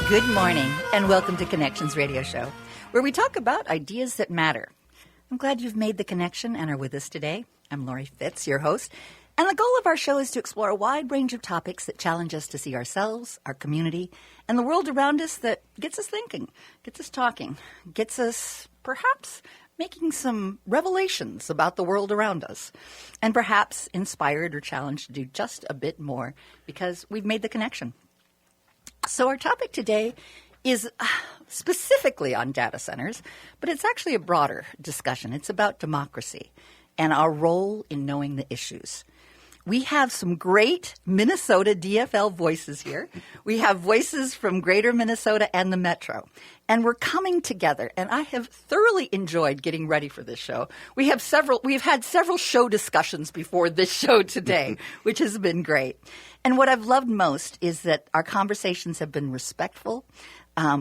Good morning, and welcome to Connections Radio Show, where we talk about ideas that matter. I'm glad you've made the connection and are with us today. I'm Laurie Fitz, your host, and the goal of our show is to explore a wide range of topics that challenge us to see ourselves, our community, and the world around us that gets us thinking, gets us talking, gets us perhaps making some revelations about the world around us, and perhaps inspired or challenged to do just a bit more because we've made the connection. So our topic today is specifically on data centers, but it's actually a broader discussion. It's about democracy and our role in knowing the issues. We have some great Minnesota DFL voices here. We have voices from Greater Minnesota and the Metro. And we're coming together, and I have thoroughly enjoyed getting ready for this show. We've had several show discussions before this show today, which has been great. And what I've loved most is that our conversations have been respectful.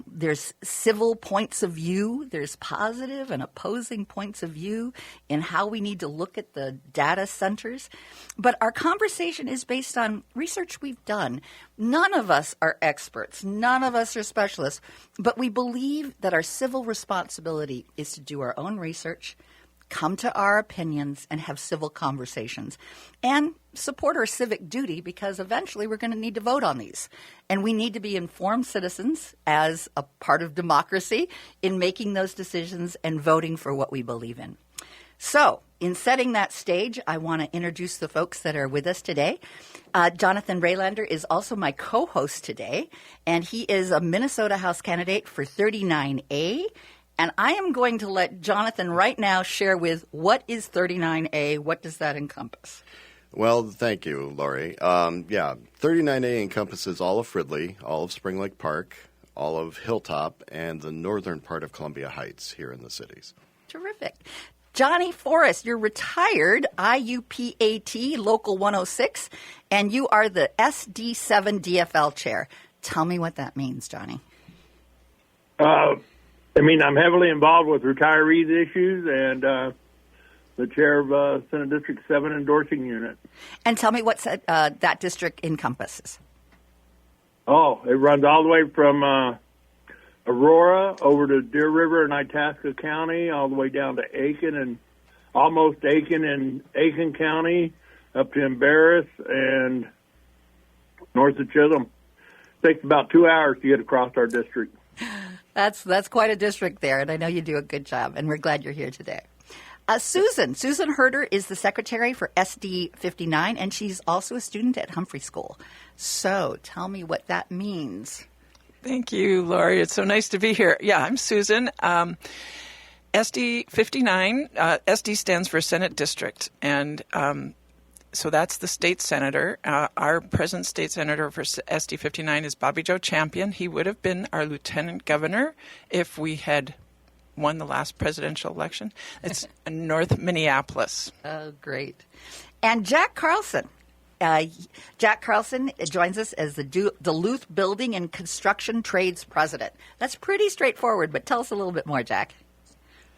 There's civil points of view. There's positive and opposing points of view in how we need to look at the data centers. But our conversation is based on research we've done. None of us are experts. None of us are specialists. But we believe that our civil responsibility is to do our own research, come to our opinions, and have civil conversations, and support our civic duty because eventually we're going to need to vote on these. And we need to be informed citizens as a part of democracy in making those decisions and voting for what we believe in. So in setting that stage, I want to introduce the folks that are with us today. Jonathon Rehlander is also my co-host today, and he is a Minnesota House candidate for 39A. And I am going to let Jonathon right now share with what is 39A, what does that encompass? Well, thank you, Laurie. 39A encompasses all of Fridley, all of Spring Lake Park, all of Hilltop, and the northern part of Columbia Heights here in the cities. Terrific. Johnnie Forrest, you're retired IUPAT Local 106, and you are the SD7 DFL Chair. Tell me what that means, Johnnie. I'm heavily involved with retirees issues and the chair of Senate District 7 endorsing unit. And tell me what that district encompasses. Oh, it runs all the way from Aurora over to Deer River and Itasca County, all the way down to Aiken and almost Aiken and Aiken County, up to Embarrass and north of Chisholm. It takes about 2 hours to get across our district. That's quite a district there, and I know you do a good job, and we're glad you're here today. Susan Herder is the secretary for SD 59, and she's also a student at Humphrey School. So tell me what that means. Thank you, Laurie. It's so nice to be here. Yeah, I'm Susan. SD 59, SD stands for Senate District, and so that's the state senator. Our present state senator for SD 59 is Bobby Joe Champion. He would have been our lieutenant governor if we had won the last presidential election. It's North Minneapolis. Oh, great. And Jack Carlson. Jack Carlson joins us as the Duluth Building and Construction Trades President. That's pretty straightforward, but tell us a little bit more, Jack.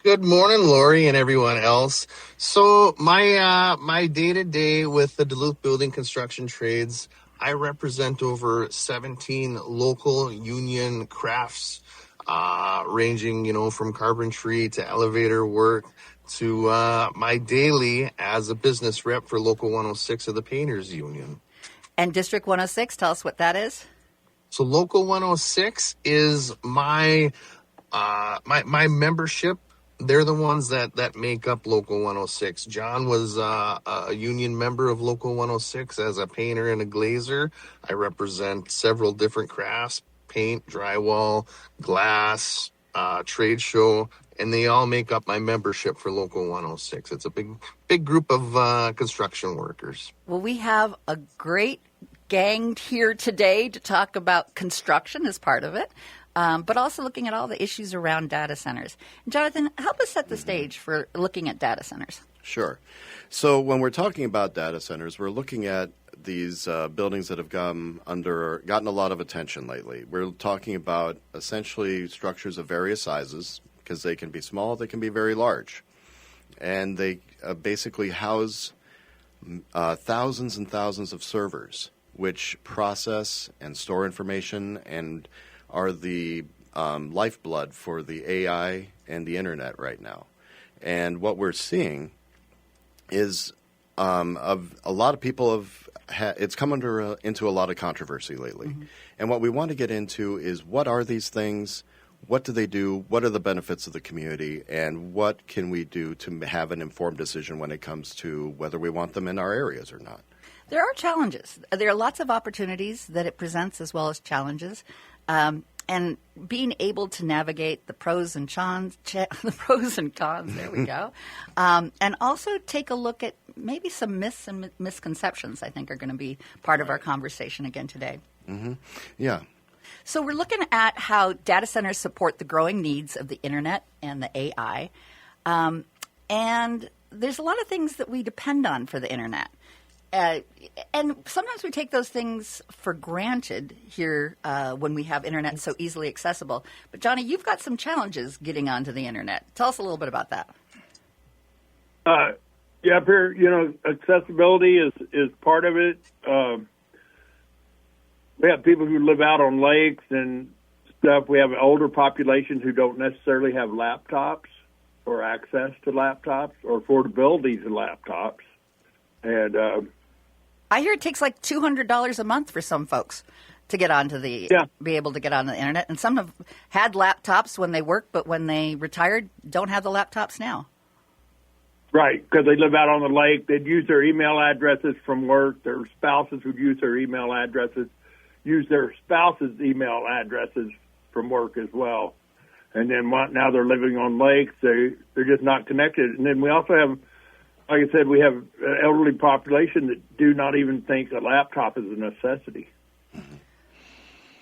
Good morning, Laurie and everyone else. So my day-to-day with the Duluth Building Construction Trades, I represent over 17 local union crafts, ranging, from carpentry to elevator work to my daily as a business rep for Local 106 of the Painters Union. And District 106, tell us what that is. So Local 106 is my membership. They're the ones that make up Local 106. John was a union member of Local 106 as a painter and a glazer. I represent several different crafts, paint, drywall, glass, trade show, and they all make up my membership for Local 106. It's a big group of construction workers. Well, we have a great gang here today to talk about construction as part of it. But also looking at all the issues around data centers. Jonathon, help us set the stage for looking at data centers. Sure. So when we're talking about data centers, we're looking at these buildings that have gotten a lot of attention lately. We're talking about essentially structures of various sizes because they can be small, they can be very large. And they basically house thousands and thousands of servers which process and store information and are the lifeblood for the AI and the internet right now. And what we're seeing is of a lot of people it's come into a lot of controversy lately. Mm-hmm. And what we want to get into is, what are these things? What do they do? What are the benefits of the community? And what can we do to have an informed decision when it comes to whether we want them in our areas or not? There are challenges. There are lots of opportunities that it presents as well as challenges. And being able to navigate the pros and cons, there we go. And also take a look at maybe some myths and misconceptions, I think, are going to be part of our conversation again today. Mm-hmm. Yeah. So we're looking at how data centers support the growing needs of the internet and the AI. And there's a lot of things that we depend on for the internet. And sometimes we take those things for granted here when we have internet so easily accessible. But, Johnny, you've got some challenges getting onto the internet. Tell us a little bit about that. Yeah, up here, accessibility is part of it. We have people who live out on lakes and stuff. We have an older population who don't necessarily have laptops or access to laptops or affordability to laptops. And I hear it takes like $200 a month for some folks to get onto be able to get on the internet. And some have had laptops when they work, but when they retired, don't have the laptops now. Right, because they live out on the lake. They'd use their email addresses from work. Their spouses would use their email addresses, use their spouses' email addresses from work as well. And then now they're living on lakes. They're just not connected. And then we also have, like I said, we have an elderly population that do not even think a laptop is a necessity.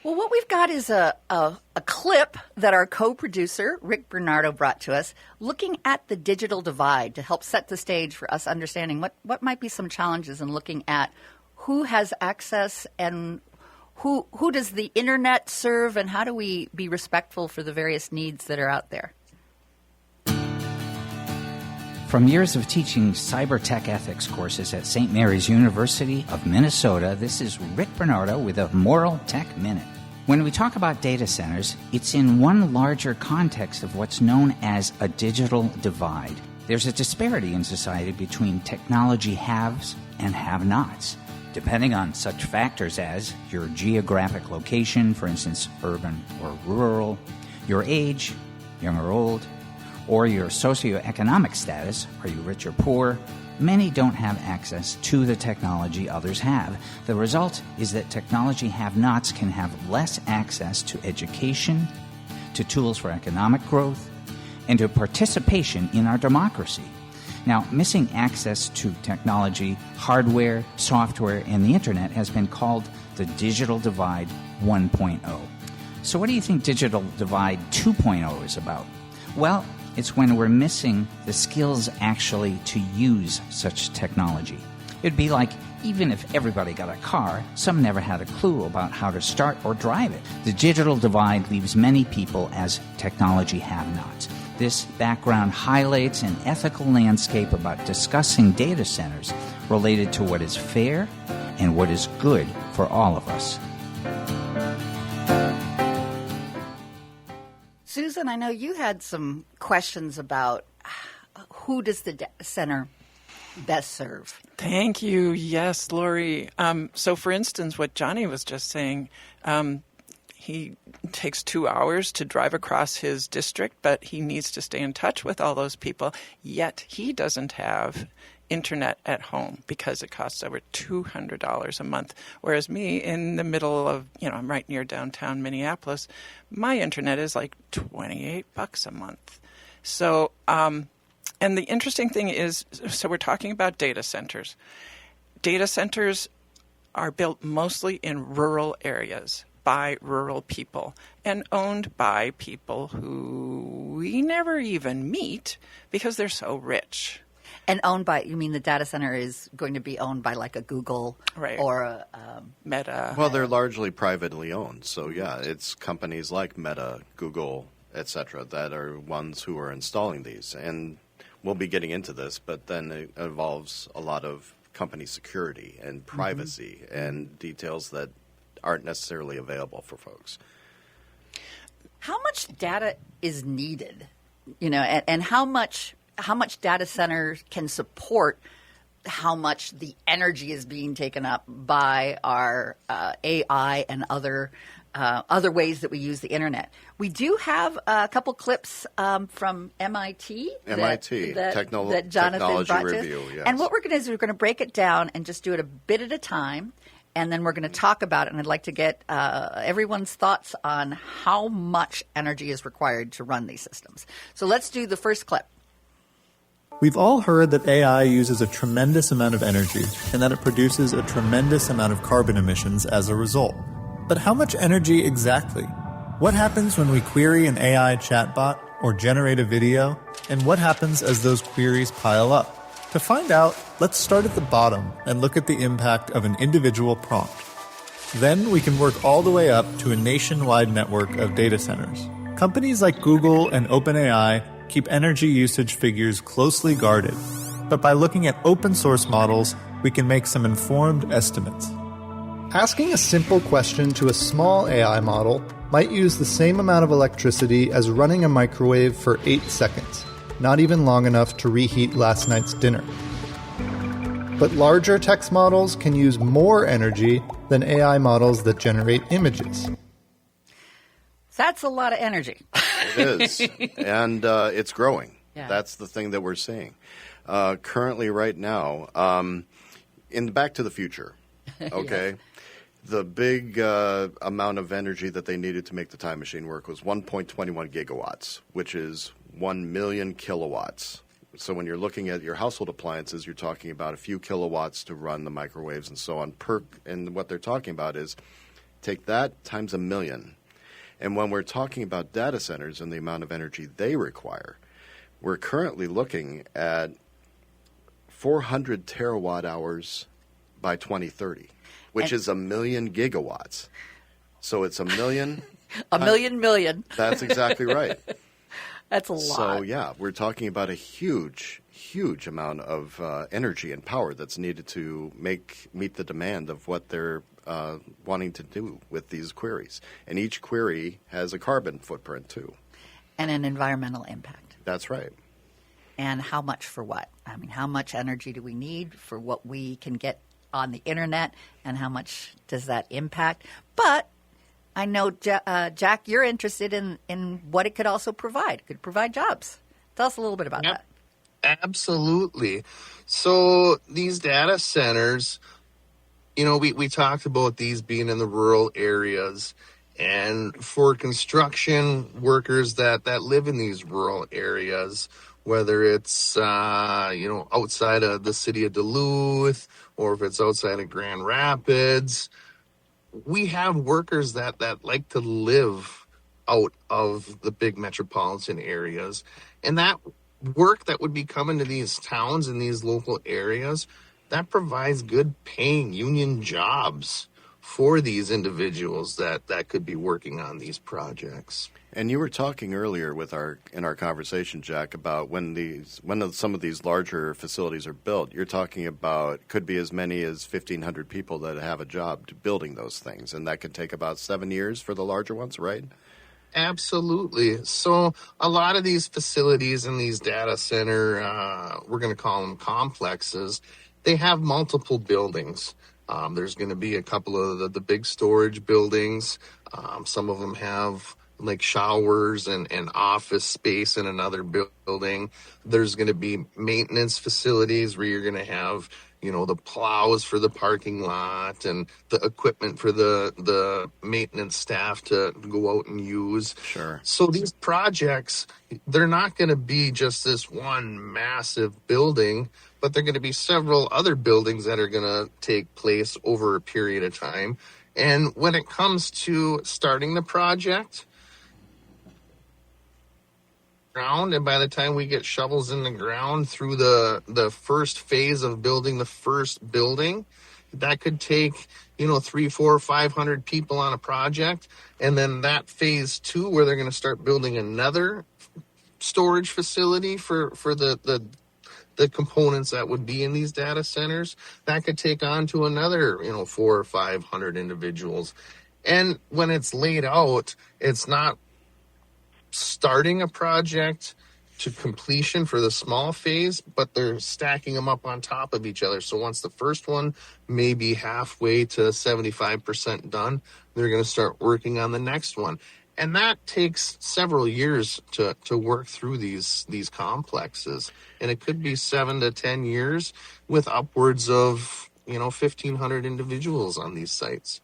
Well, what we've got is a clip that our co-producer, Rick Bernardo, brought to us, looking at the digital divide to help set the stage for us understanding what might be some challenges in looking at who has access and who does the internet serve, and how do we be respectful for the various needs that are out there. From years of teaching cyber tech ethics courses at St. Mary's University of Minnesota, this is Rick Bernardo with a Moral Tech Minute. When we talk about data centers, it's in one larger context of what's known as a digital divide. There's a disparity in society between technology haves and have-nots, depending on such factors as your geographic location, for instance, urban or rural, your age, young or old, or your socioeconomic status, are you rich or poor? Many don't have access to the technology others have. The result is that technology have-nots can have less access to education, to tools for economic growth, and to participation in our democracy. Now, missing access to technology, hardware, software, and the internet has been called the Digital Divide 1.0. So what do you think Digital Divide 2.0 is about? Well, it's when we're missing the skills actually to use such technology. It'd be like even if everybody got a car, some never had a clue about how to start or drive it. The digital divide leaves many people as technology have-nots. This background highlights an ethical landscape about discussing data centers related to what is fair and what is good for all of us. Susan, I know you had some questions about who does the data center best serve? Thank you. Yes, Laurie. So, for instance, what Johnny was just saying, he takes 2 hours to drive across his district, but he needs to stay in touch with all those people, yet he doesn't have internet at home because it costs over $200 a month. Whereas me, in the middle of, I'm right near downtown Minneapolis, my internet is like $28 a month. So, and the interesting thing is, so we're talking about data centers. Data centers are built mostly in rural areas by rural people and owned by people who we never even meet because they're so rich. And owned by, you mean the data center is going to be owned by like a Google or a Meta? Well, they're largely privately owned. So, yeah, it's companies like Meta, Google, et cetera, that are ones who are installing these. And we'll be getting into this, but then it involves a lot of company security and privacy and details that aren't necessarily available for folks. How much data is needed, and how much data centers can support how much the energy is being taken up by our AI and other ways that we use the internet. We do have a couple clips from MIT that Jonathon Technology brought Review, to us. yes. And what we're going to do is we're going to break it down and just do it a bit at a time. And then we're going to talk about it. And I'd like to get everyone's thoughts on how much energy is required to run these systems. So let's do the first clip. We've all heard that AI uses a tremendous amount of energy and that it produces a tremendous amount of carbon emissions as a result. But how much energy exactly? What happens when we query an AI chatbot or generate a video? And what happens as those queries pile up? To find out, let's start at the bottom and look at the impact of an individual prompt. Then we can work all the way up to a nationwide network of data centers. Companies like Google and OpenAI keep energy usage figures closely guarded. But by looking at open source models, we can make some informed estimates. Asking a simple question to a small AI model might use the same amount of electricity as running a microwave for 8 seconds, not even long enough to reheat last night's dinner. But larger text models can use more energy than AI models that generate images. That's a lot of energy. It is. And it's growing. Yeah. That's the thing that we're seeing. Currently, right now, in Back to the Future, okay, Yes. The big amount of energy that they needed to make the time machine work was 1.21 gigawatts, which is 1 million kilowatts. So when you're looking at your household appliances, you're talking about a few kilowatts to run the microwaves and so on. And what they're talking about is take that times 1 million. And when we're talking about data centers and the amount of energy they require, we're currently looking at 400 terawatt hours by 2030, which is 1 million gigawatts. So it's 1 million. A million. That's exactly right. That's a lot. So, yeah, we're talking about a huge, huge amount of energy and power that's needed to meet the demand of what they're wanting to do with these queries. And each query has a carbon footprint, too. And an environmental impact. That's right. And how much for what? I mean, how much energy do we need for what we can get on the internet, and how much does that impact? But I know, Jack, you're interested in what it could also provide. It could provide jobs. Tell us a little bit about that. Absolutely. So these data centers, we talked about these being in the rural areas. And for construction workers that live in these rural areas, whether it's, outside of the city of Duluth or if it's outside of Grand Rapids, we have workers that like to live out of the big metropolitan areas. And that work that would be coming to these towns and these local areas, that provides good paying union jobs for these individuals that could be working on these projects. And you were talking earlier in our conversation, Jack, about when some of these larger facilities are built. You're talking about could be as many as 1,500 people that have a job building those things, and that could take about 7 years for the larger ones, right? Absolutely. So a lot of these facilities in these data center, we're going to call them complexes, they have multiple buildings. There's going to be a couple of the big storage buildings. Some of them have like showers and office space in another building. There's going to be maintenance facilities where you're going to have, the plows for the parking lot and the equipment for the maintenance staff to go out and use. Sure. So these projects, they're not going to be just this one massive building, but they're going to be several other buildings that are going to take place over a period of time. And when it comes to starting the project, and by the time we get shovels in the ground through the first phase of building the first building, that could take 300, 400, 500 people on a project. And then that phase 2 where they're going to start building another storage facility for the components that would be in these data centers, that could take on to another 400 or 500 individuals. And when it's laid out, it's not starting a project to completion for the small phase, but they're stacking them up on top of each other. So once the first one may be halfway to 75% done, they're going to start working on the next one. And that takes several years to work through these complexes. And it could be 7 to 10 years with upwards of, 1,500 individuals on these sites.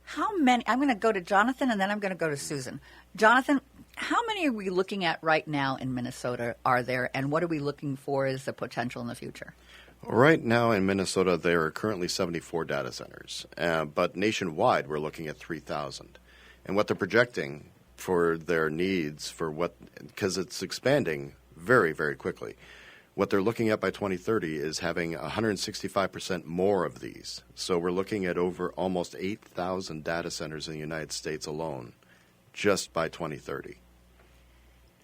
How many? I'm going to go to Jonathon, and then I'm going to go to Susan. Jonathon, how many are we looking at right now in Minnesota are there, and what are we looking for as the potential in the future? Right now in Minnesota, there are currently 74 data centers, but nationwide we're looking at 3,000. And what they're projecting for their needs, because it's expanding very, very quickly, what they're looking at by 2030 is having 165% more of these. So we're looking at over almost 8,000 data centers in the United States alone just by 2030.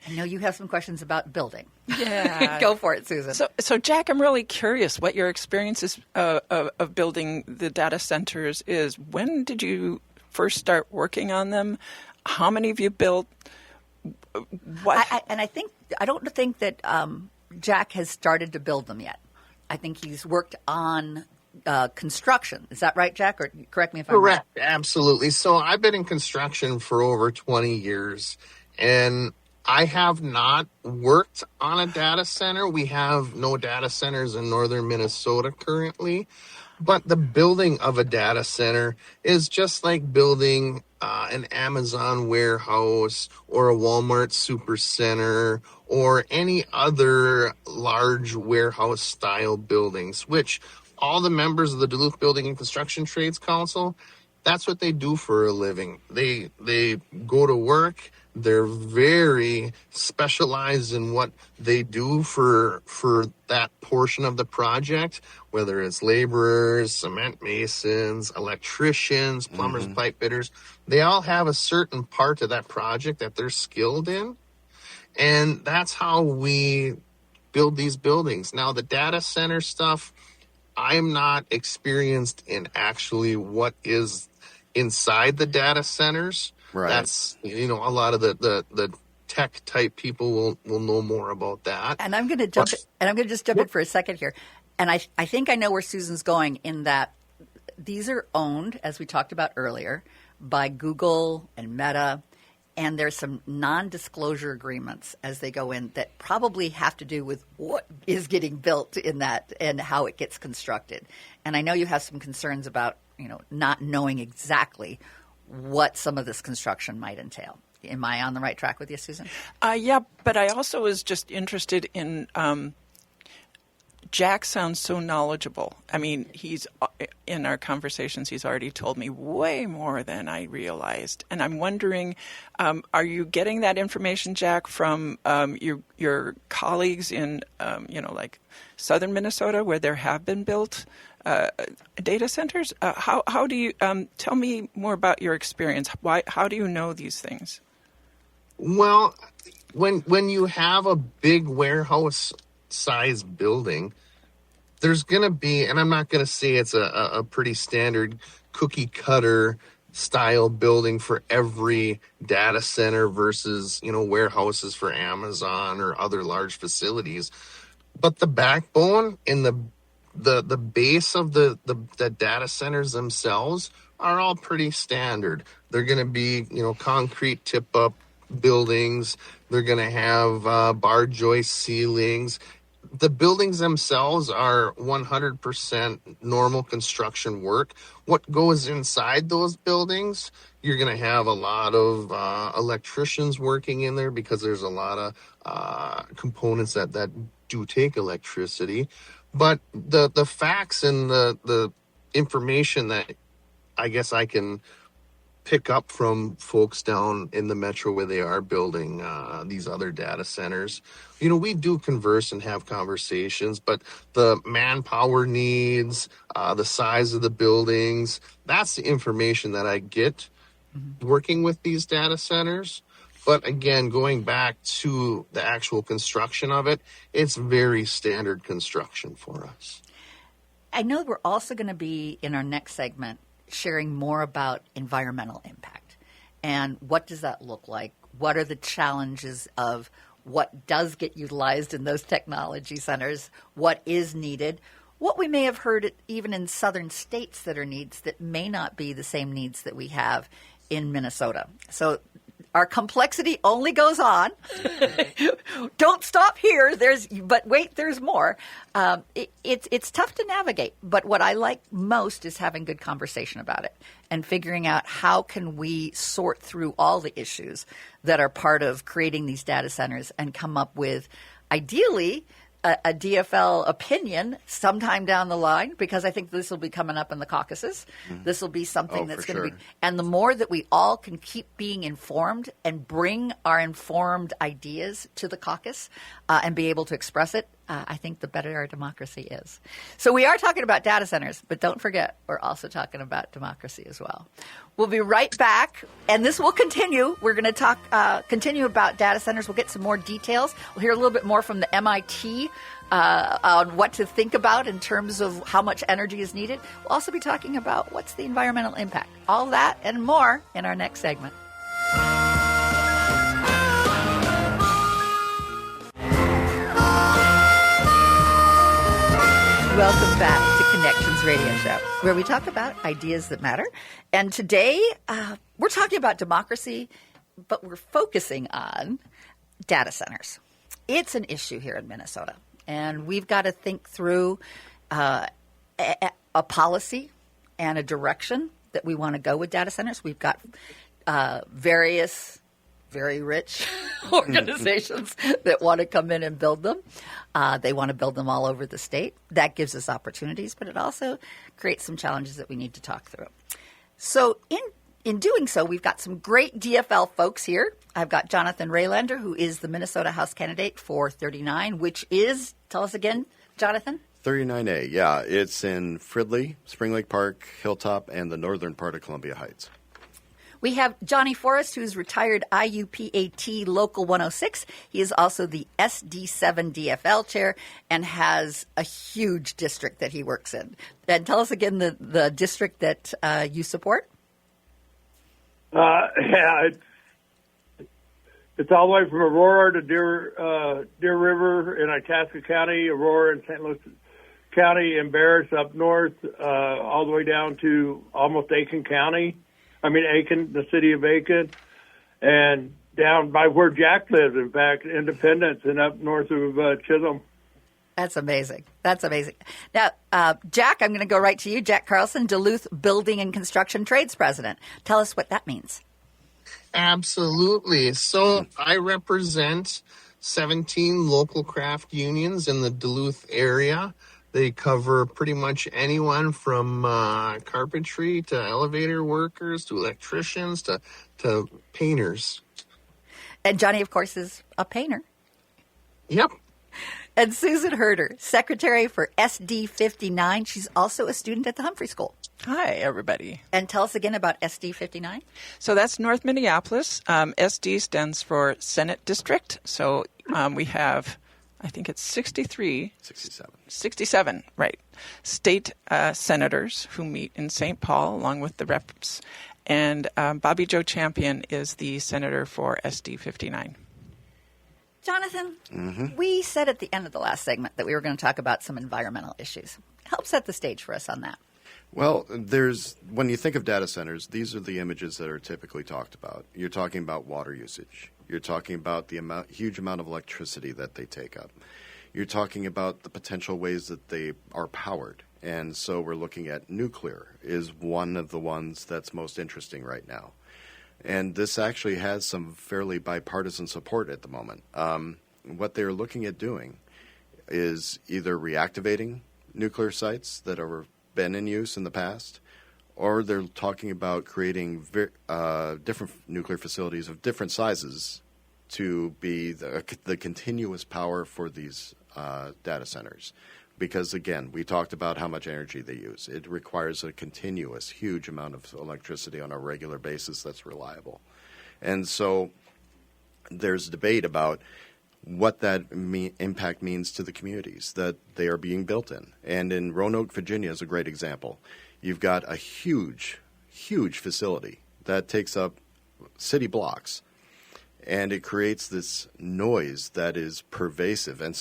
I know you have some questions about building. Yeah. Go for it, Susan. So, Jack, I'm really curious what your experiences of building the data centers is. When did you first start working on them? How many have you built? What? I don't think that Jack has started to build them yet. I think he's worked on construction. Is that right, Jack? Or correct me if I'm wrong. Correct. Absolutely. So I've been in construction for over 20 years, and I have not worked on a data center. We have no data centers in northern Minnesota currently, but the building of a data center is just like building an Amazon warehouse or a Walmart supercenter or any other large warehouse style buildings, which all the members of the Duluth Building and Construction Trades Council, that's what they do for a living. They go to work. They're very specialized in what they do for that portion of the project, whether it's laborers, cement masons, electricians, plumbers, pipe fitters. They all have a certain part of that project that they're skilled in. And that's how we build these buildings. Now, the data center stuff, I'm not experienced in actually what is inside the data centers. Right. That's, a lot of the tech type people will know more about that. And I'm going to just jump in for a second here. And I think I know where Susan's going in that these are owned, as we talked about earlier, by Google and Meta. And there's some non-disclosure agreements as they go in that probably have to do with what is getting built in that and how it gets constructed. And I know you have some concerns about, not knowing exactly what some of this construction might entail. Am I on the right track with you, Susan? Yeah, but I also was just interested in Jack sounds so knowledgeable. I mean, he's in our conversations, he's already told me way more than I realized. And I'm wondering, are you getting that information, Jack, from your colleagues in, like southern Minnesota where there have been built data centers? How do you tell me more about your experience? How do you know these things? Well, when you have a big warehouse size building, there's going to be, and I'm not going to say it's a pretty standard cookie cutter style building for every data center versus, warehouses for Amazon or other large facilities. But the backbone and the base of the data centers themselves are all pretty standard. They're going to be, concrete tip up buildings. They're going to have bar joist ceilings. The buildings themselves are 100% normal construction work. What goes inside those buildings, you're going to have a lot of electricians working in there because there's a lot of components that do take electricity. But the facts and the information that I guess I can pick up from folks down in the metro where they are building these other data centers, we do converse and have conversations, but the manpower needs, the size of the buildings, that's the information that I get working with these data centers. But again, going back to the actual construction of it, it's very standard construction for us. I know we're also going to be, in our next segment, sharing more about environmental impact. And what does that look like? What are the challenges of what does get utilized in those technology centers? What is needed? What we may have heard even in southern states that are needs that may not be the same needs that we have in Minnesota. So our complexity only goes on. Don't stop here. But wait, there's more. It's tough to navigate. But what I like most is having good conversation about it and figuring out how can we sort through all the issues that are part of creating these data centers and come up with, ideally, a DFL opinion sometime down the line, because I think this will be coming up in the caucuses. This will be something that's going to be, and the more that we all can keep being informed and bring our informed ideas to the caucus and be able to express it, I think the better our democracy is. So we are talking about data centers, but don't forget, we're also talking about democracy as well. We'll be right back, and this will continue. We're going to talk, continue about data centers. We'll get some more details. We'll hear a little bit more from the MIT on what to think about in terms of how much energy is needed. We'll also be talking about what's the environmental impact. All that and more in our next segment. Welcome back to Connections Radio Show, where we talk about ideas that matter. And today, we're talking about democracy, but we're focusing on data centers. It's an issue here in Minnesota, and we've got to think through a policy and a direction that we want to go with data centers. We've got various very rich organizations that want to come in and build them. They want to build them all over the state. That gives us opportunities, but it also creates some challenges that we need to talk through. So in doing so, we've got some great DFL folks here. I've got Jonathon Rehlander, who is the Minnesota House candidate for 39, which is, tell us again, Jonathon? 39A, yeah. It's in Fridley, Spring Lake Park, Hilltop, and the northern part of Columbia Heights. We have Johnnie Forrest, who's retired IUPAT Local 106. He is also the SD7 DFL Chair and has a huge district that he works in. And tell us again the district that you support. It's all the way from Aurora to Deer River in Itasca County, Aurora and St. Louis County, and Barris up north, all the way down to almost Aiken County. Aiken, the city of Aiken, and down by where Jack lives, in fact, Independence, and up north of Chisholm. That's amazing. That's amazing. Now, Jack, I'm going to go right to you. Jack Carlson, Duluth Building and Construction Trades President. Tell us what that means. Absolutely. So I represent 17 local craft unions in the Duluth area. They cover pretty much anyone from carpentry to elevator workers to electricians to painters. And Johnny, of course, is a painter. Yep. And Susan Herder, secretary for SD59. She's also a student at the Humphrey School. Hi, everybody. And tell us again about SD59. So that's North Minneapolis. SD stands for Senate District. So we have, I think it's 67, right, state senators who meet in St. Paul along with the reps. And Bobby Joe Champion is the senator for SD59. Jonathon, we said at the end of the last segment that we were going to talk about some environmental issues. Help set the stage for us on that. Well, when you think of data centers, these are the images that are typically talked about. You're talking about water usage. You're talking about the huge amount of electricity that they take up. You're talking about the potential ways that they are powered. And so we're looking at nuclear is one of the ones that's most interesting right now. And this actually has some fairly bipartisan support at the moment. What they're looking at doing is either reactivating nuclear sites that have been in use in the past, or they're talking about creating different nuclear facilities of different sizes to be the continuous power for these data centers. Because, again, we talked about how much energy they use. It requires a continuous, huge amount of electricity on a regular basis that's reliable. And so there's debate about what that impact means to the communities that they are being built in. And in Roanoke, Virginia is a great example. You've got a huge, huge facility that takes up city blocks. And it creates this noise that is pervasive. And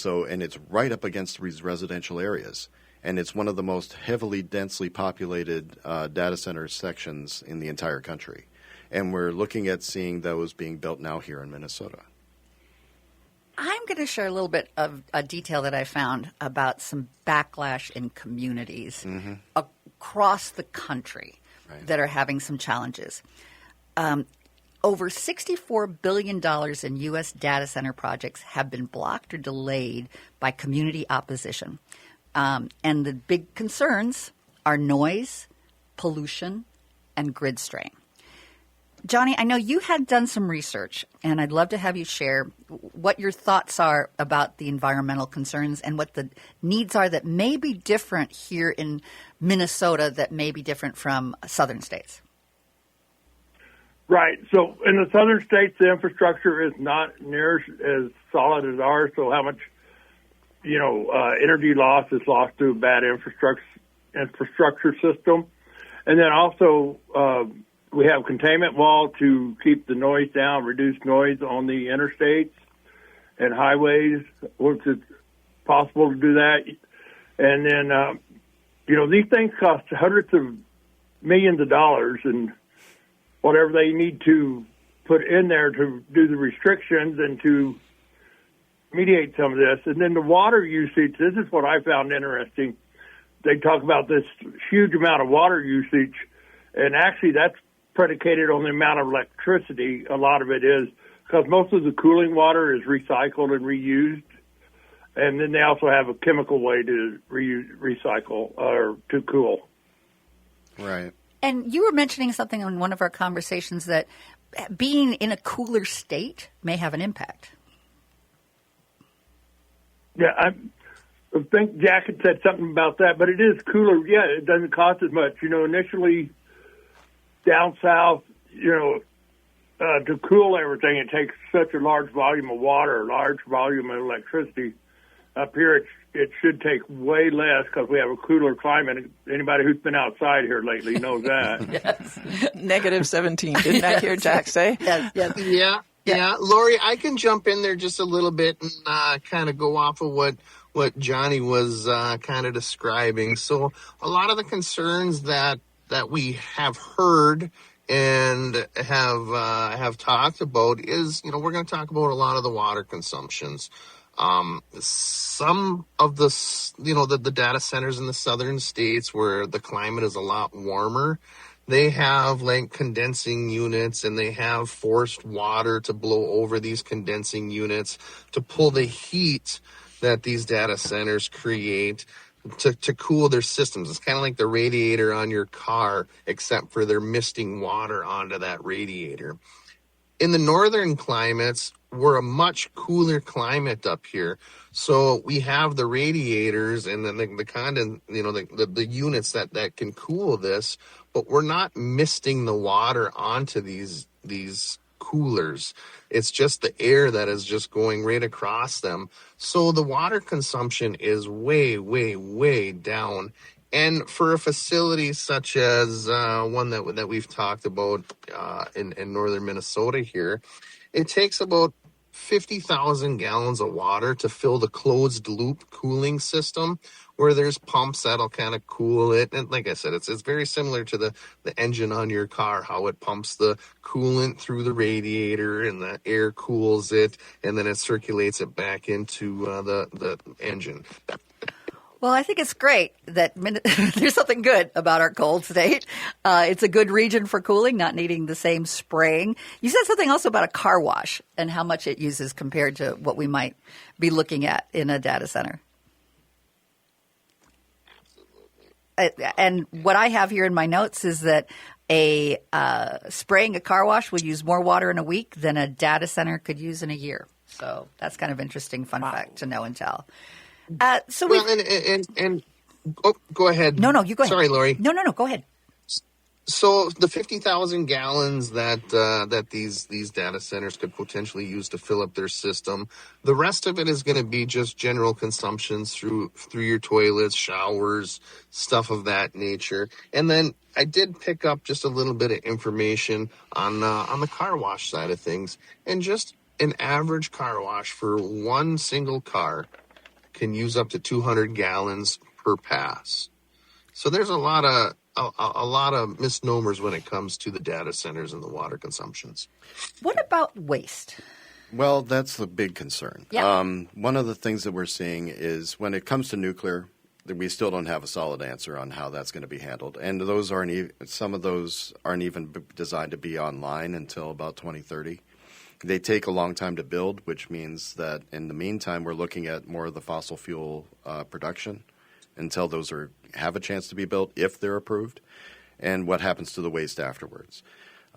it's right up against these residential areas. And it's one of the most heavily, densely populated data center sections in the entire country. And we're looking at seeing those being built now here in Minnesota. I'm going to share a little bit of a detail that I found about some backlash in communities across the country that are having some challenges. Over $64 billion in U.S. data center projects have been blocked or delayed by community opposition. And the big concerns are noise, pollution, and grid strain. Johnnie, I know you had done some research, and I'd love to have you share what your thoughts are about the environmental concerns and what the needs are that may be different here in Minnesota that may be different from southern states. Right. So in the southern states, the infrastructure is not near as solid as ours. So how much, energy loss is lost to a bad infrastructure system. And then also, we have containment wall to keep the noise down, reduce noise on the interstates and highways, once it's possible to do that. And then, these things cost hundreds of millions of dollars, and whatever they need to put in there to do the restrictions and to mediate some of this. And then the water usage, this is what I found interesting. They talk about this huge amount of water usage, and actually that's predicated on the amount of electricity. A lot of it is because most of the cooling water is recycled and reused, and then they also have a chemical way to recycle or to cool. Right. And you were mentioning something in one of our conversations that being in a cooler state may have an impact. Yeah, I think Jack had said something about that, but it is cooler. Yeah, it doesn't cost as much. Initially down south, to cool everything, it takes such a large volume of water, a large volume of electricity. Up here, it should take way less because we have a cooler climate. Anybody who's been outside here lately knows that. Yes. Negative 17. Didn't I hear Jack say? Yes. Yeah. Laurie, I can jump in there just a little bit and kind of go off of what Johnnie was kind of describing. So a lot of the concerns that we have heard and have talked about is, we're going to talk about a lot of the water consumptions. Some of the, the data centers in the southern states where the climate is a lot warmer, they have like condensing units, and they have forced water to blow over these condensing units to pull the heat that these data centers create to cool their systems. It's kind of like the radiator on your car, except for they're misting water onto that radiator. In the northern climates, we're a much cooler climate up here. So we have the radiators and then the units that can cool this, but we're not misting the water onto these coolers. It's just the air that is just going right across them. So the water consumption is way, way, way down. And for a facility such as one that we've talked about in northern Minnesota here, it takes about 50,000 gallons of water to fill the closed loop cooling system, where there's pumps that'll kind of cool it. And like I said, it's very similar to the engine on your car, how it pumps the coolant through the radiator and the air cools it, and then it circulates it back into the engine. Well, I think it's great that there's something good about our cold state. It's a good region for cooling, not needing the same spraying. You said something also about a car wash and how much it uses compared to what we might be looking at in a data center. And what I have here in my notes is that spraying a car wash will use more water in a week than a data center could use in a year. So that's kind of interesting fun fact to know and tell. Go ahead. No, you go ahead. Sorry, Laurie. No, go ahead. So the 50,000 gallons that these data centers could potentially use to fill up their system, the rest of it is going to be just general consumptions through your toilets, showers, stuff of that nature. And then I did pick up just a little bit of information on the car wash side of things, and just an average car wash for one single car can use up to 200 gallons per pass. So there's a lot of misnomers when it comes to the data centers and the water consumptions. What about waste? Well, that's the big concern. Yeah. One of the things that we're seeing is when it comes to nuclear, that we still don't have a solid answer on how that's going to be handled. And some of those aren't even designed to be online until about 2030. They take a long time to build, which means that in the meantime, we're looking at more of the fossil fuel production until those have a chance to be built, if they're approved, and what happens to the waste afterwards.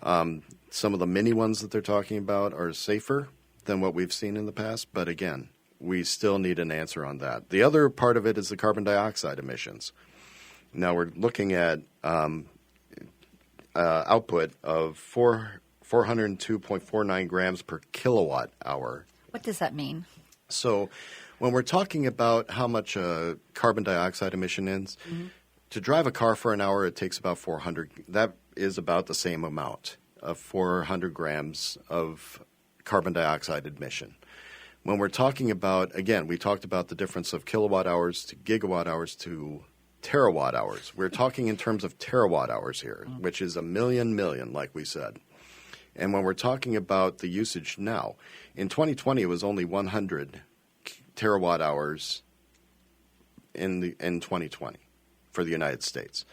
Some of the mini ones that they're talking about are safer than what we've seen in the past, but again, we still need an answer on that. The other part of it is the carbon dioxide emissions. Now we're looking at output of 402.49 grams per kilowatt hour. What does that mean? So when we're talking about how much carbon dioxide emission is, to drive a car for an hour, it takes about 400. That is about the same amount of 400 grams of carbon dioxide emission. When we're talking about, again, we talked about the difference of kilowatt hours to gigawatt hours to terawatt hours. We're talking in terms of terawatt hours here, which is a million, like we said. And when we're talking about the usage now, in 2020 it was only 100 terawatt hours in 2020 for the United States.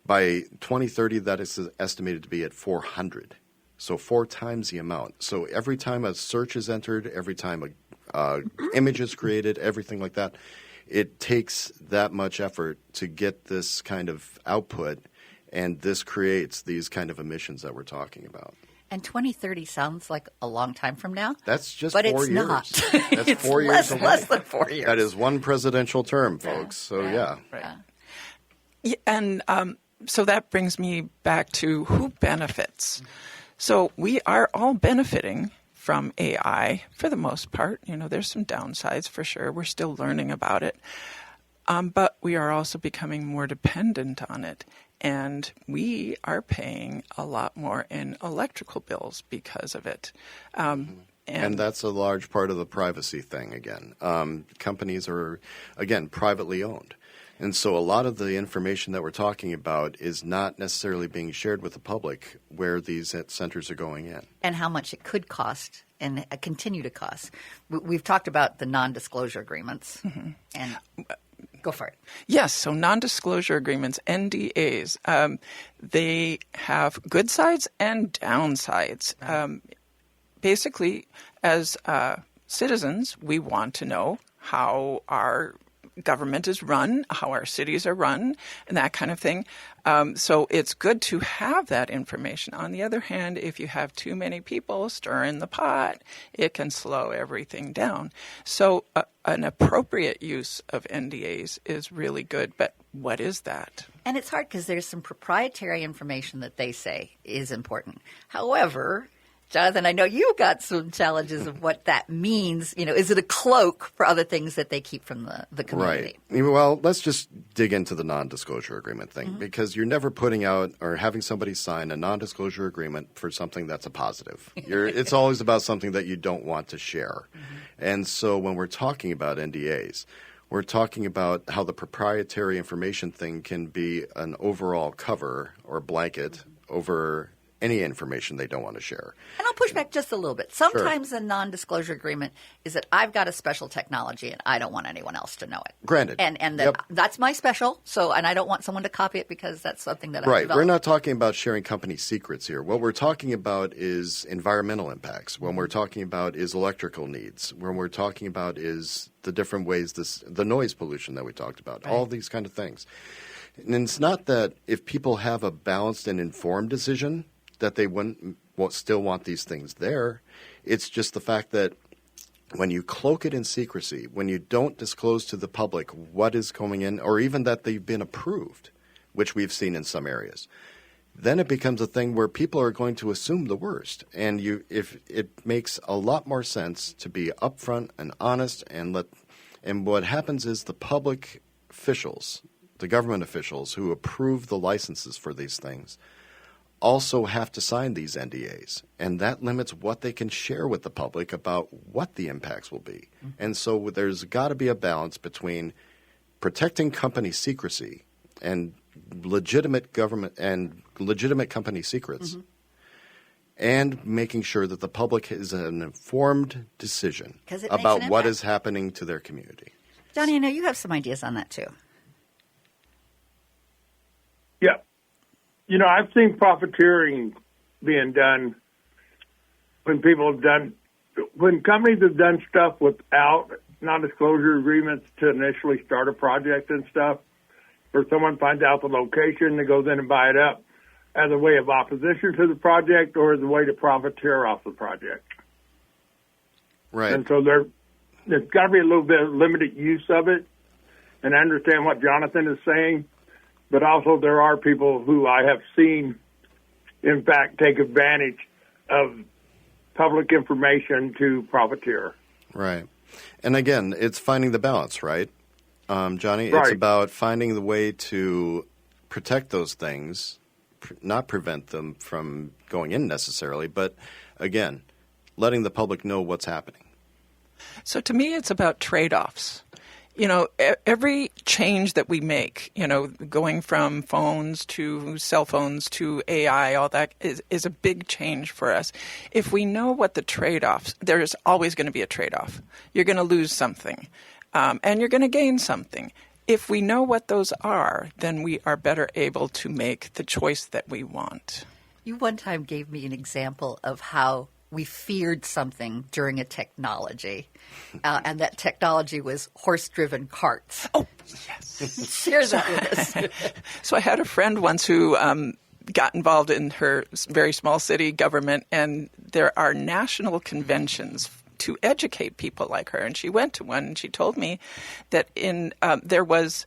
By 2030, that is estimated to be at 400. So 4 times the amount. So every time a search is entered, every time a image is created, everything like that, it takes that much effort to get this kind of output, and this creates these kind of emissions that we're talking about. And 2030 sounds like a long time from now. That's just but 4 it's years. Not. That's it's 4 years away. Less than 4 years. That is one presidential term, folks. So, yeah. Right. Yeah, and so that brings me back to who benefits. So we are all benefiting from AI for the most part. You know, there's some downsides for sure. We're still learning about it. But we are also becoming more dependent on it. And we are paying a lot more in electrical bills because of it. And that's a large part of the privacy thing again. Companies are, again, privately owned. And so a lot of the information that we're talking about is not necessarily being shared with the public where these centers are going in. And how much it could cost and continue to cost. We've talked about the non-disclosure agreements. And go for it. Yes, so non-disclosure agreements, NDAs, they have good sides and downsides. Basically, as citizens, we want to know how our government is run, how our cities are run, and that kind of thing. So it's good to have that information. On the other hand, if you have too many people stirring the pot, it can slow everything down. So an appropriate use of NDAs is really good. But what is that? And it's hard because there's some proprietary information that they say is important. However, Jonathon, I know you've got some challenges of what that means. You know, is it a cloak for other things that they keep from the community? Right. Well, let's just dig into the non-disclosure agreement thing because you're never putting out or having somebody sign a non-disclosure agreement for something that's a positive. It's always about something that you don't want to share. And so when we're talking about NDAs, we're talking about how the proprietary information thing can be an overall cover or blanket over any information they don't want to share. And I'll push back just a little bit. Sometimes a non-disclosure agreement is that I've got a special technology and I don't want anyone else to know it. Granted. And that that's my special, and I don't want someone to copy it because that's something that I've developed. We're not talking about sharing company secrets here. What we're talking about is environmental impacts. What we're talking about is electrical needs. What we're talking about is the different ways the noise pollution that we talked about, all these kind of things. And it's not that if people have a balanced and informed decision that they wouldn't still want these things there. It's just the fact that when you cloak it in secrecy, when you don't disclose to the public what is coming in, or even that they've been approved, which we've seen in some areas, then it becomes a thing where people are going to assume the worst. And if it makes a lot more sense to be upfront and honest, and what happens is the public officials, the government officials who approve the licenses for these things, also have to sign these NDAs, and that limits what they can share with the public about what the impacts will be. Mm-hmm. And so there's got to be a balance between protecting company secrecy and legitimate government and legitimate company secrets, mm-hmm. and making sure that the public has an informed decision about what is happening to their community. Johnny, I know you have some ideas on that too. Yeah. You know, I've seen profiteering being done when companies have done stuff without non-disclosure agreements to initially start a project and stuff, where someone finds out the location, they goes in and buy it up as a way of opposition to the project or as a way to profiteer off the project. Right. And so there's got to be a little bit of limited use of it, and I understand what Jonathon is saying. But also there are people who I have seen, in fact, take advantage of public information to profiteer. Right. And again, it's finding the balance, right? Johnny, right. It's about finding the way to protect those things, not prevent them from going in necessarily, but again, letting the public know what's happening. So to me, it's about trade-offs. You know, every change that we make, you know, going from phones to cell phones to AI, all that is a big change for us. If we know what the trade-offs, there's always going to be a trade-off. You're going to lose something, and you're going to gain something. If we know what those are, then we are better able to make the choice that we want. You one time gave me an example of how we feared something during a technology, and that technology was horse-driven carts. Oh, yes. Share that with us. So I had a friend once who got involved in her very small city government, and there are national conventions to educate people like her. And she went to one, and she told me that there was...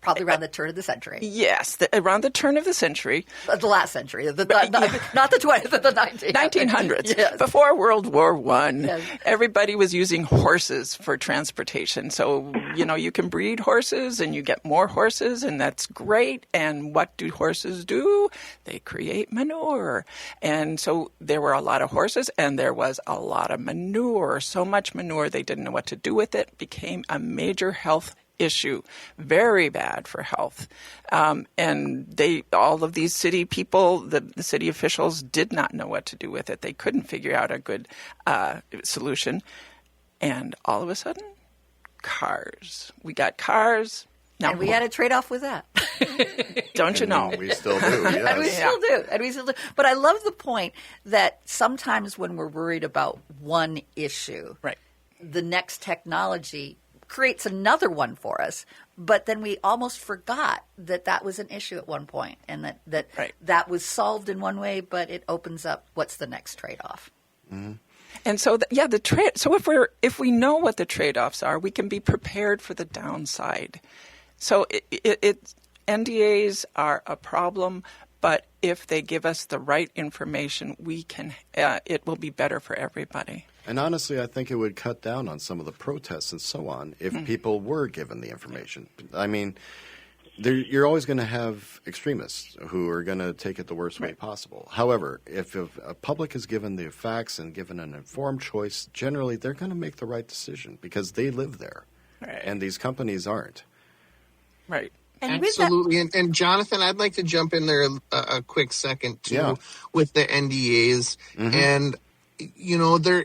Probably around the turn of the century. Yes, around the turn of the century. The last century, not the 20th, the 1900s. Yes. Before World War I, yes. Everybody was using horses for transportation. So, you know, you can breed horses and you get more horses, and that's great. And what do horses do? They create manure. And so there were a lot of horses and there was a lot of manure. So much manure they didn't know what to do with it. Became a major health issue, very bad for health. And all of these city people, the city officials did not know what to do with it. They couldn't figure out a good solution. And all of a sudden, cars. We got cars. Now, and we had a trade-off with that. Don't you know? We still do, yes. And we still do. But I love the point that sometimes when we're worried about one issue, right, the next technology creates another one for us, but then we almost forgot that was an issue at one point, and that was solved in one way, but it opens up what's the next trade-off. Mm-hmm. And so, so if we know what the trade-offs are, we can be prepared for the downside. So NDAs are a problem, but if they give us the right information, we can. It will be better for everybody. And honestly, I think it would cut down on some of the protests and so on if people were given the information. I mean, you're always going to have extremists who are going to take it the worst way possible. However, if a public is given the facts and given an informed choice, generally they're going to make the right decision because they live there. Right. And these companies aren't. Right. And absolutely. And Jonathon, I'd like to jump in there a quick second, too, with the NDAs. Mm-hmm. And, you know, there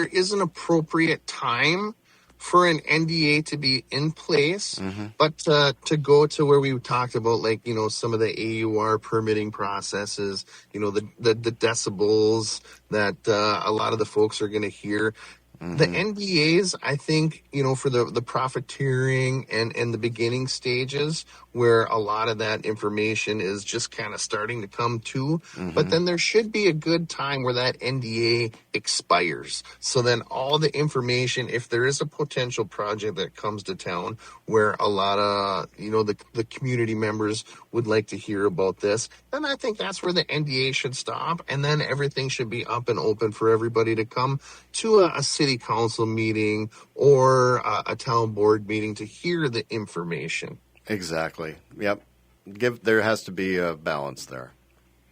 is an appropriate time for an NDA to be in place, mm-hmm. but to go to where we talked about, like, you know, some of the AUR permitting processes, you know, the decibels that a lot of the folks are going to hear. The NDAs, I think, for the profiteering and the beginning stages where a lot of that information is just kind of starting to come to. But then there should be a good time where that NDA expires. So then all the information, if there is a potential project that comes to town where a lot of, the community members would like to hear about this, then I think that's where the NDA should stop. And then everything should be up and open for everybody to come to a city council meeting or a town board meeting to hear the information. Exactly. Yep. There has to be a balance there.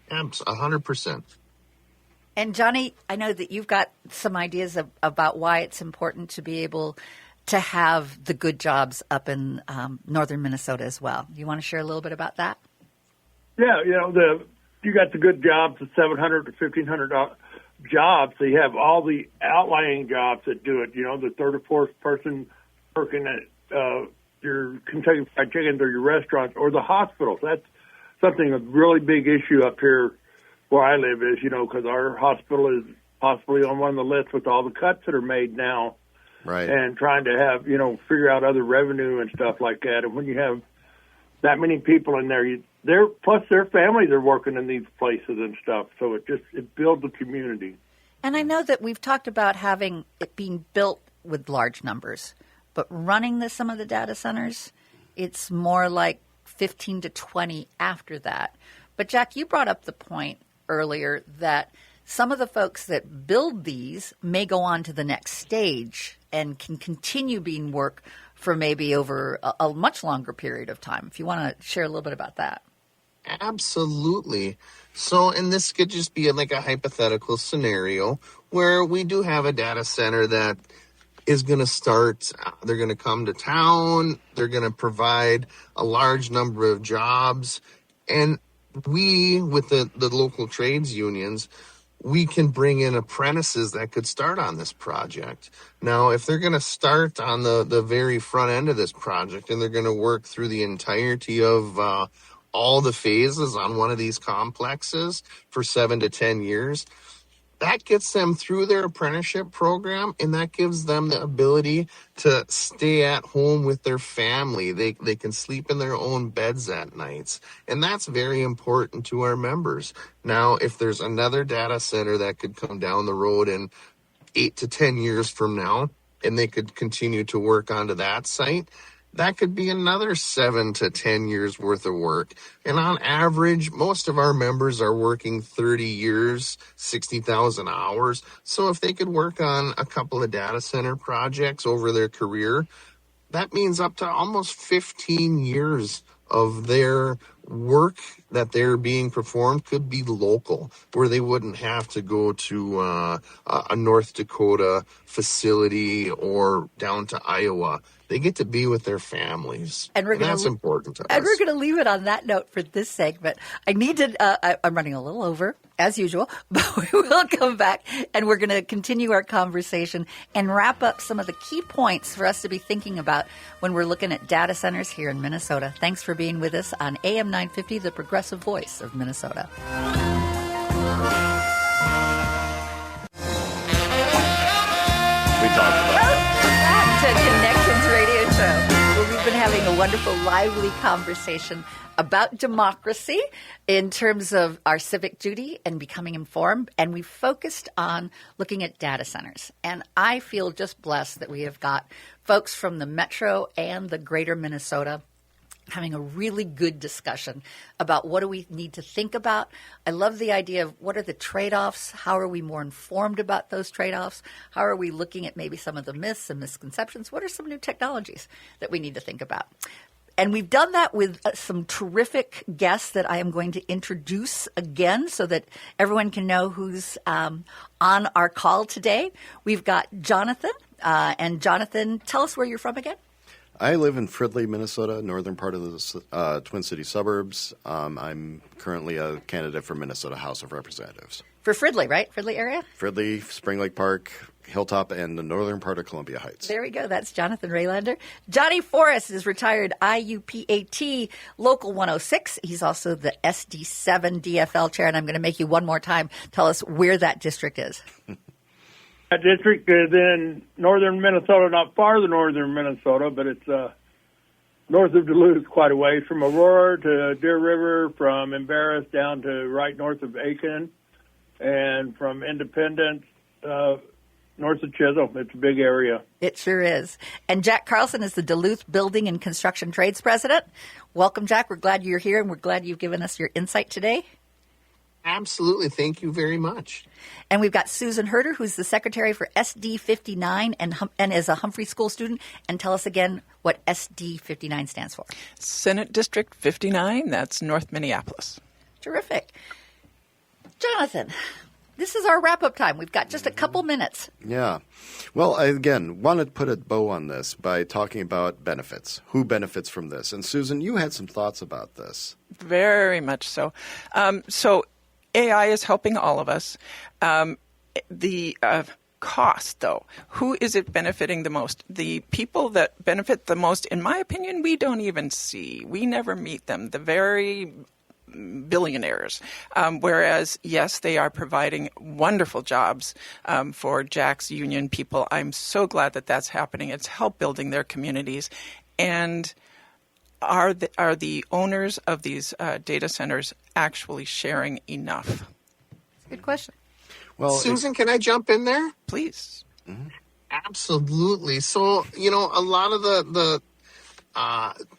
100%. And Johnny, I know that you've got some ideas about why it's important to be able to have the good jobs up in northern Minnesota as well. You want to share a little bit about that? Yeah, you got the good jobs, the 700 to 1,500 jobs. So you have all the outlying jobs that do it. The third or fourth person working at your Kentucky Fried Chicken or your restaurant or the hospitals. That's something, a really big issue up here where I live is, because our hospital is possibly on one of the lists with all the cuts that are made now. Right. And trying to have, figure out other revenue and stuff like that. And when you have that many people in there, plus their families are working in these places and stuff. So it builds a community. And I know that we've talked about having it being built with large numbers, but running some of the data centers, it's more like 15 to 20 after that. But Jack, you brought up the point earlier that some of the folks that build these may go on to the next stage and can continue being work for maybe over a much longer period of time. If you want to share a little bit about that. Absolutely. So, and this could just be like a hypothetical scenario where we do have a data center that is going to start, they're going to come to town, they're going to provide a large number of jobs, and we, with the local trades unions, we can bring in apprentices that could start on this project. Now, if they're going to start on the very front end of this project and they're going to work through the entirety of all the phases on one of these complexes for 7 to 10 years, that gets them through their apprenticeship program, and that gives them the ability to stay at home with their family. They can sleep in their own beds at nights, and that's very important to our members. Now, if there's another data center that could come down the road in 8 to 10 years from now, and they could continue to work onto that site, that could be another 7 to 10 years worth of work. And on average, most of our members are working 30 years, 60,000 hours. So if they could work on a couple of data center projects over their career, that means up to almost 15 years of their work that they're being performed could be local, where they wouldn't have to go to a North Dakota facility or down to Iowa. They get to be with their families, and that's important to us. And we're going to leave it on that note for this segment. I'm running a little over, as usual, but we will come back, and we're going to continue our conversation and wrap up some of the key points for us to be thinking about when we're looking at data centers here in Minnesota. Thanks for being with us on AM 950, the progressive voice of Minnesota. We talked about Back to Connections Radio Show, where we've been having a wonderful, lively conversation about democracy in terms of our civic duty and becoming informed. And we focused on looking at data centers. And I feel just blessed that we have got folks from the Metro and the greater Minnesota having a really good discussion about what do we need to think about. I love the idea of what are the trade-offs? How are we more informed about those trade-offs? How are we looking at maybe some of the myths and misconceptions? What are some new technologies that we need to think about? And we've done that with some terrific guests that I am going to introduce again so that everyone can know who's on our call today. We've got Jonathon. And Jonathon, tell us where you're from again. I live in Fridley, Minnesota, northern part of the Twin City suburbs. I'm currently a candidate for Minnesota House of Representatives. For Fridley, right? Fridley area? Fridley, Spring Lake Park, Hilltop, and the northern part of Columbia Heights. There we go. That's Jonathon Rehlander. Johnnie Forrest is retired IUPAT Local 106. He's also the SD7 DFL Chair, and I'm going to make you one more time tell us where that district is. That district is in northern Minnesota, not far than northern Minnesota, but it's north of Duluth quite a ways, from Aurora to Deer River, from Embarrass down to right north of Aiken, and from Independence north of Chisholm. It's a big area. It sure is. And Jack Carlson is the Duluth Building and Construction Trades President. Welcome, Jack. We're glad you're here, and we're glad you've given us your insight today. Absolutely. Thank you very much. And we've got Susan Herder, who's the secretary for SD59 and is a Humphrey School student. And tell us again what SD59 stands for. Senate District 59, that's North Minneapolis. Terrific. Jonathan, this is our wrap-up time. We've got just a couple minutes. Yeah. Well, I, again, want to put a bow on this by talking about benefits. Who benefits from this? And Susan, you had some thoughts about this. Very much so. So AI is helping all of us. The cost, though, who is it benefiting the most? The people that benefit the most, in my opinion, we don't even see. We never meet them. The very billionaires. Whereas, yes, they are providing wonderful jobs for Jack's union people. I'm so glad that that's happening. It's helped building their communities. And are the owners of these data centers actually sharing enough? Good question. Well, Susan, can I jump in there? Please. Mm-hmm. Absolutely. So, a lot of the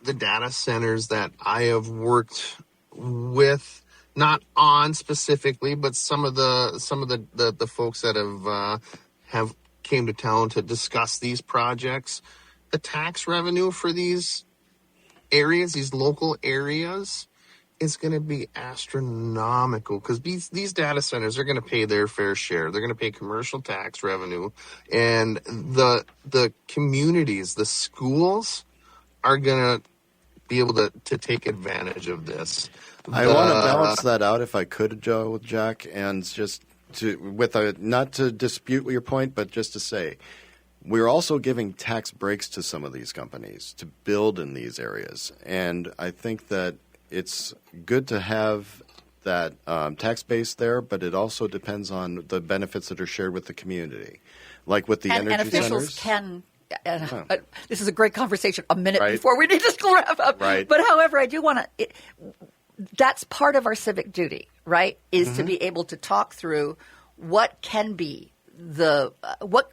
data centers that I have worked with, not on specifically, but some of the folks that have came to town to discuss these projects, the tax revenue for these areas, these local areas, is going to be astronomical, because these data centers are going to pay their fair share. They're going to pay commercial tax revenue, and the communities, the schools, are going to be able to take advantage of this. I want to balance that out, if I could, Jack, and just not to dispute your point, but just to say, we're also giving tax breaks to some of these companies to build in these areas. And I think that it's good to have that tax base there, but it also depends on the benefits that are shared with the community. Like with the energy and officials centers. This is a great conversation a minute Right. before we need to wrap up. Right. But however, I do want to that's part of our civic duty, right, is to be able to talk through what can be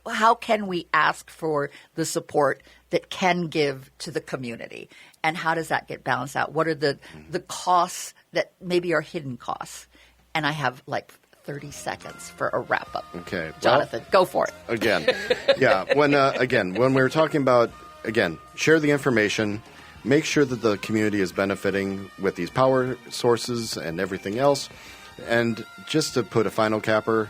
how can we ask for the support that can give to the community, and how does that get balanced out? What are the costs that maybe are hidden costs? And I have like 30 seconds for a wrap up. Okay, Jonathan, go for it. Again, yeah. When we're talking about, share the information, make sure that the community is benefiting with these power sources and everything else. And just to put a final capper,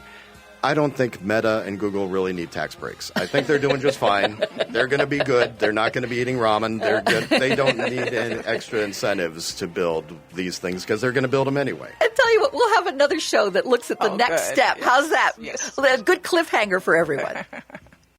I don't think Meta and Google really need tax breaks. I think they're doing just fine. They're going to be good. They're not going to be eating ramen. They're good. They don't need any extra incentives to build these things, because they're going to build them anyway. And tell you what, we'll have another show that looks at the next good. step. Yes. How's that? Yes. A good cliffhanger for everyone.